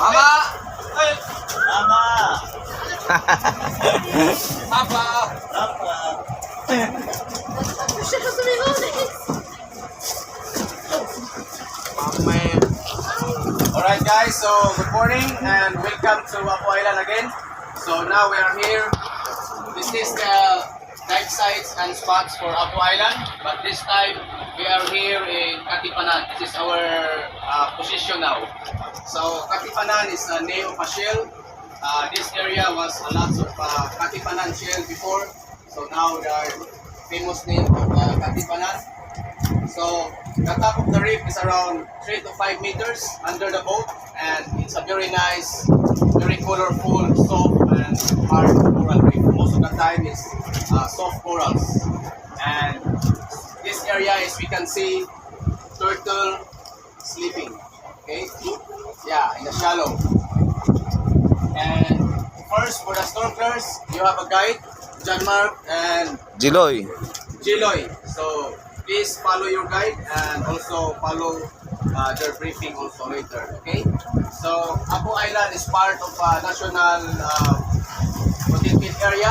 Mama! Mama! Papa! Papa! Alright guys, so good morning and welcome to Apo Island again. So now we are here. This is the dive sites and spots for Apo Island, but this time we are here in Katipanan. This is our position now. So Katipanan is a name of a shell. This area was a lot of Katipanan shell before. So now there are famous name of Katipanan. So the top of the reef is around 3 to 5 meters under the boat, and it's a very nice, very colorful, soft and hard coral reef. Most of the time is soft corals, and this area is, we can see turtle sleeping. Okay, yeah, in the shallow. And first, for the snorkelers, you have a guide, John Mark and Jiloy. Jiloy. So please follow your guide and also follow their briefing also later. Okay. So Apo Island is part of a national protected area.